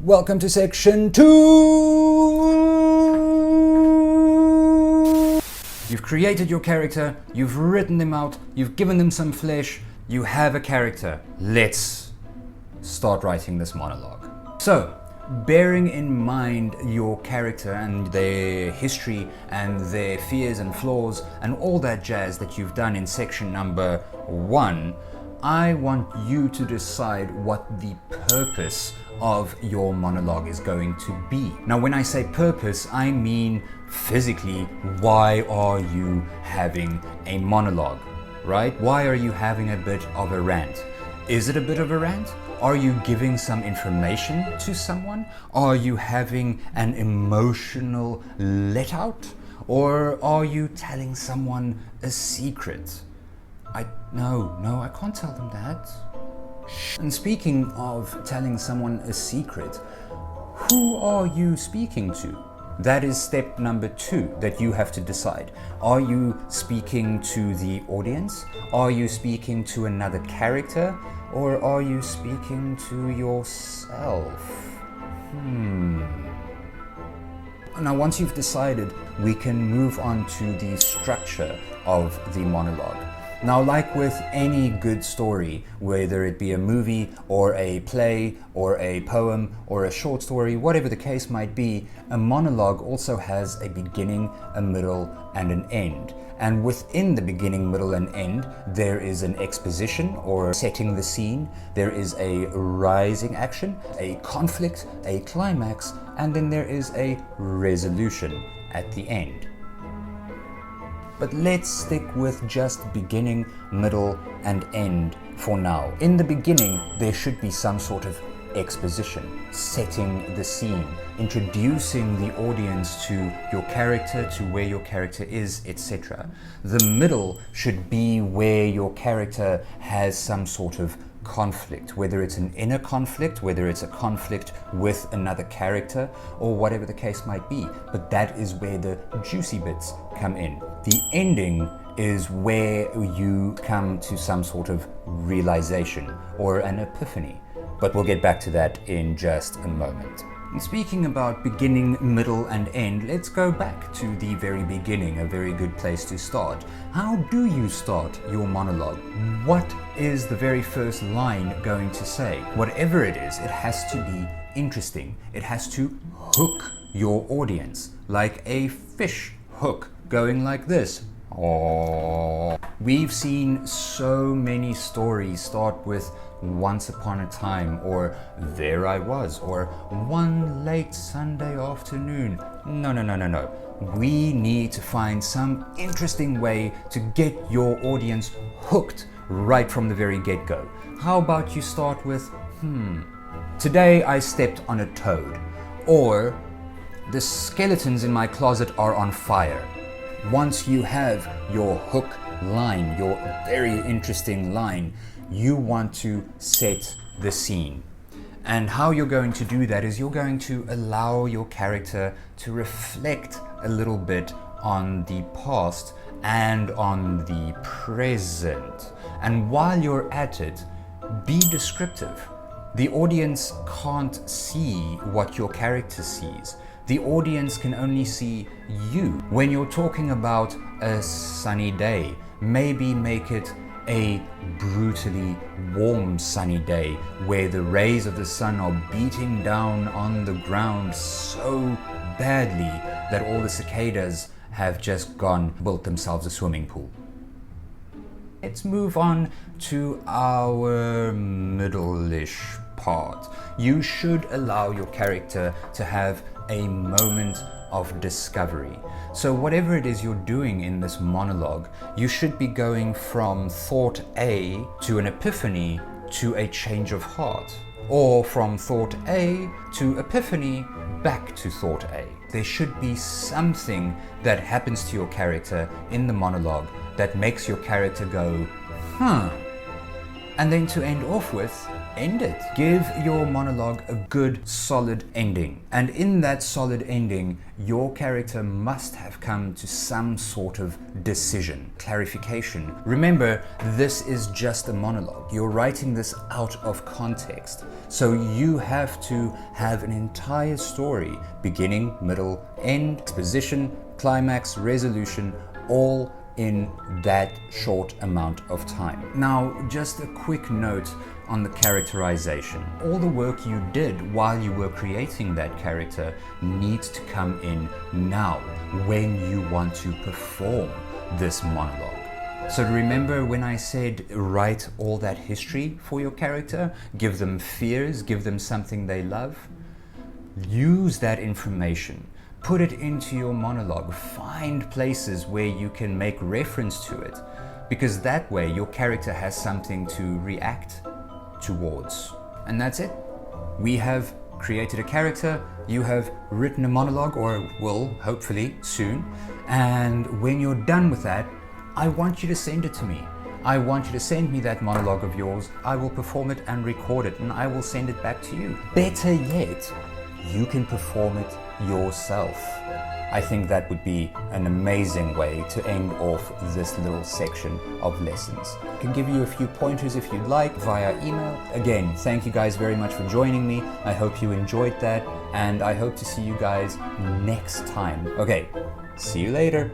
Welcome to section 2! You've created your character, you've written them out, you've given them some flesh, you have a character. Let's start writing this monologue. So, bearing in mind your character and their history and their fears and flaws and all that jazz that you've done in section number 1, I want you to decide what the purpose of your monologue is going to be. Now, when I say purpose, I mean physically, why are you having a monologue, right? Why are you having a bit of a rant? Is it a bit of a rant? Are you giving some information to someone? Are you having an emotional let out? Or are you telling someone a secret? No, I can't tell them that. And speaking of telling someone a secret, who are you speaking to? That is step number 2 that you have to decide. Are you speaking to the audience? Are you speaking to another character? Or are you speaking to yourself? Now, once you've decided, we can move on to the structure of the monologue. Now, like with any good story, whether it be a movie or a play or a poem or a short story, whatever the case might be, a monologue also has a beginning, a middle, and an end. And within the beginning, middle, and end, there is an exposition or setting the scene. There is a rising action, a conflict, a climax, and then there is a resolution at the end. But let's stick with just beginning, middle, and end for now. In the beginning, there should be some sort of exposition, setting the scene, introducing the audience to your character, to where your character is, etc. The middle should be where your character has some sort of conflict, whether it's an inner conflict, whether it's a conflict with another character, or whatever the case might be. But that is where the juicy bits come in. The ending is where you come to some sort of realization or an epiphany. But we'll get back to that in just a moment. And speaking about beginning, middle, and end, let's go back to the very beginning, a very good place to start. How do you start your monologue? What is the very first line going to say? Whatever it is, it has to be interesting. It has to hook your audience, like a fish hook going like this. Oh. We've seen so many stories start with once upon a time, or there I was, or one late Sunday afternoon. No. We need to find some interesting way to get your audience hooked right from the very get-go. How about you start with, today I stepped on a toad, or the skeletons in my closet are on fire. Once you have your hook line, your very interesting line, you want to set the scene. And how you're going to do that is you're going to allow your character to reflect a little bit on the past and on the present. And while you're at it, be descriptive. The audience can't see what your character sees. The audience can only see you. When you're talking about a sunny day, maybe make it a brutally warm sunny day where the rays of the sun are beating down on the ground so badly that all the cicadas have just built themselves a swimming pool. Let's move on to our middle-ish part. You should allow your character to have a moment of discovery. So whatever it is you're doing in this monologue, you should be going from thought A to an epiphany to a change of heart, or from thought A to epiphany back to thought A. There should be something that happens to your character in the monologue that makes your character go, and then to end off with, end it. Give your monologue a good, solid ending. And in that solid ending, your character must have come to some sort of decision, clarification. Remember, this is just a monologue. You're writing this out of context. So you have to have an entire story, beginning, middle, end, exposition, climax, resolution, all in that short amount of time. Now, just a quick note on the characterization. All the work you did while you were creating that character needs to come in now when you want to perform this monologue. So remember when I said write all that history for your character, give them fears, give them something they love? Use that information. Put it into your monologue. Find places where you can make reference to it, because that way your character has something to react towards. And that's it. We have created a character, you have written a monologue, or will hopefully soon, and when you're done with that, I want you to send it to me. I want you to send me that monologue of yours. I will perform it and record it, and I will send it back to you. Better yet, you can perform it yourself. I think that would be an amazing way to end off this little section of lessons. I can give you a few pointers if you'd like via email. Again, thank you guys very much for joining me. I hope you enjoyed that, and I hope to see you guys next time. Okay, see you later.